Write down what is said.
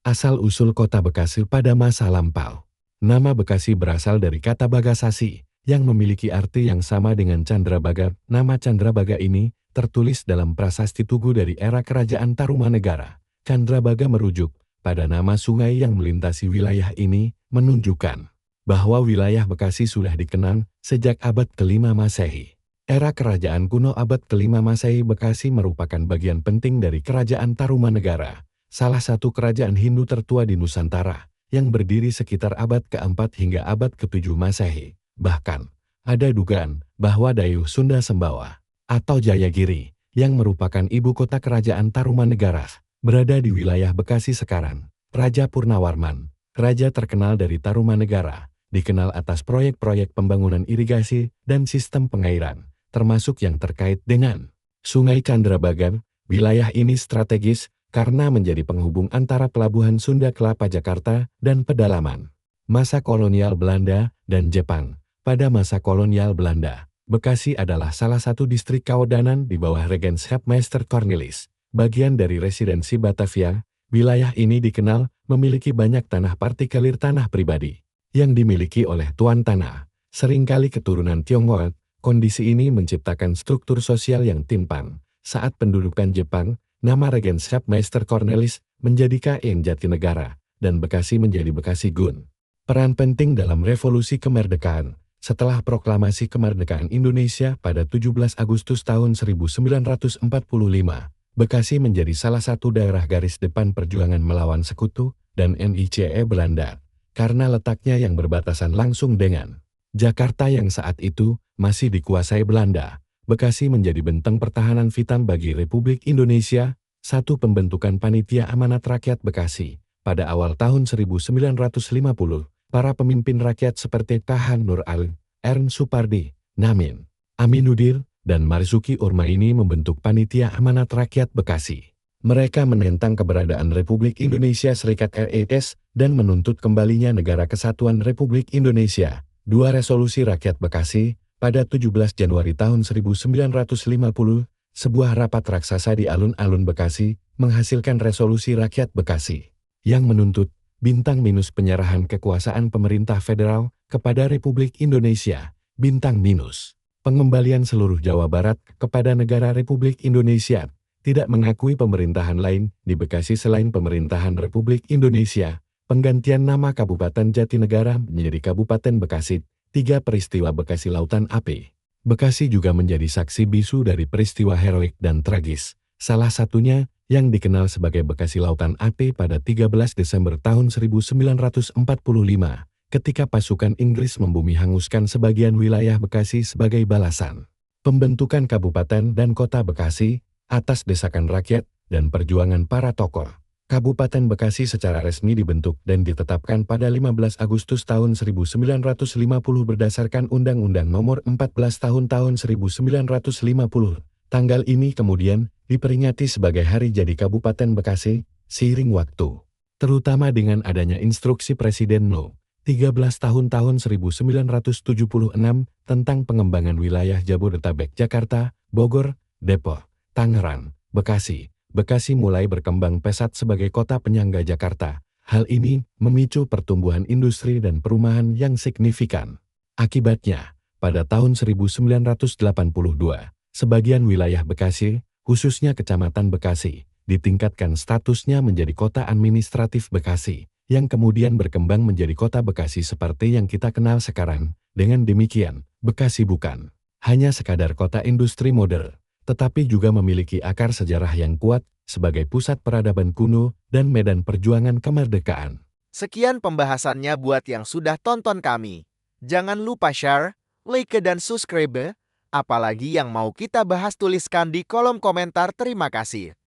Asal-usul kota Bekasi pada masa lampau. Nama Bekasi berasal dari kata Bagasasi, yang memiliki arti yang sama dengan Candrabaga. Nama Candrabaga ini tertulis dalam prasasti Tugu dari era Kerajaan Tarumanegara. Candrabaga merujuk pada nama sungai yang melintasi wilayah ini, menunjukkan bahwa wilayah Bekasi sudah dikenal sejak abad ke-5 Masehi. Era Kerajaan Kuno abad ke-5 Masehi, Bekasi merupakan bagian penting dari Kerajaan Tarumanegara, salah satu kerajaan Hindu tertua di Nusantara, yang berdiri sekitar abad ke-4 hingga abad ke-7 Masehi. Bahkan, ada dugaan bahwa Dayuh Sunda Sembawa atau Jayagiri, yang merupakan ibu kota Kerajaan Tarumanegara, berada di wilayah Bekasi sekarang. Raja Purnawarman, raja terkenal dari Tarumanegara, dikenal atas proyek-proyek pembangunan irigasi dan sistem pengairan, termasuk yang terkait dengan Sungai Candrabaga. Wilayah ini strategis karena menjadi penghubung antara Pelabuhan Sunda Kelapa Jakarta dan pedalaman masa kolonial Belanda dan Jepang. Pada masa kolonial Belanda, Bekasi adalah salah satu distrik keodanan di bawah Regentschap Meister Cornelis, bagian dari Residensi Batavia. Wilayah ini dikenal memiliki banyak tanah partikelir, tanah pribadi yang dimiliki oleh tuan tanah, seringkali keturunan Tionghoa. Kondisi ini menciptakan struktur sosial yang timpang. Saat pendudukan Jepang, nama Regentschap Meister Cornelis menjadi KN Jatinegara, dan Bekasi menjadi Bekasi Gun. Peran penting dalam revolusi kemerdekaan. Setelah proklamasi kemerdekaan Indonesia pada 17 Agustus tahun 1945, Bekasi menjadi salah satu daerah garis depan perjuangan melawan sekutu dan NICE Belanda, karena letaknya yang berbatasan langsung dengan Jakarta yang saat itu masih dikuasai Belanda. Bekasi menjadi benteng pertahanan vital bagi Republik Indonesia. Satu pembentukan Panitia Amanat Rakyat Bekasi. Pada awal tahun 1950, para pemimpin rakyat seperti K.H. Nur Ali, Ern Supardi, Namin Aminuddin, dan Marzuki Urmaini membentuk Panitia Amanat Rakyat Bekasi. Mereka menentang keberadaan Republik Indonesia Serikat RIS dan menuntut kembalinya Negara Kesatuan Republik Indonesia. Dua resolusi rakyat Bekasi. Pada 17 Januari tahun 1950, sebuah rapat raksasa di alun-alun Bekasi menghasilkan resolusi rakyat Bekasi yang menuntut bintang minus penyerahan kekuasaan pemerintah federal kepada Republik Indonesia, bintang minus pengembalian seluruh Jawa Barat kepada negara Republik Indonesia, tidak mengakui pemerintahan lain di Bekasi selain pemerintahan Republik Indonesia, penggantian nama Kabupaten Jatinegara menjadi Kabupaten Bekasi. 3 peristiwa Bekasi Lautan Api. Bekasi juga menjadi saksi bisu dari peristiwa heroik dan tragis. Salah satunya yang dikenal sebagai Bekasi Lautan Api pada 13 Desember tahun 1945, ketika pasukan Inggris membumi hanguskan sebagian wilayah Bekasi sebagai balasan pembentukan Kabupaten dan Kota Bekasi atas desakan rakyat dan perjuangan para tokoh. Kabupaten Bekasi secara resmi dibentuk dan ditetapkan pada 15 Agustus tahun 1950 berdasarkan Undang-Undang Nomor 14 tahun 1950. Tanggal ini kemudian diperingati sebagai Hari Jadi Kabupaten Bekasi, seiring waktu, terutama dengan adanya instruksi Presiden No. 13 tahun 1976 tentang pengembangan wilayah Jabodetabek, Jakarta, Bogor, Depok, Tangerang, Bekasi. Bekasi mulai berkembang pesat sebagai kota penyangga Jakarta. Hal ini memicu pertumbuhan industri dan perumahan yang signifikan. Akibatnya, pada tahun 1982, sebagian wilayah Bekasi, khususnya Kecamatan Bekasi, ditingkatkan statusnya menjadi Kota Administratif Bekasi, yang kemudian berkembang menjadi Kota Bekasi seperti yang kita kenal sekarang. Dengan demikian, Bekasi bukan hanya sekadar kota industri modern, tetapi juga memiliki akar sejarah yang kuat sebagai pusat peradaban kuno dan medan perjuangan kemerdekaan. Sekian pembahasannya buat yang sudah tonton kami. Jangan lupa share, like, dan subscribe. Apalagi yang mau kita bahas tuliskan di kolom komentar. Terima kasih.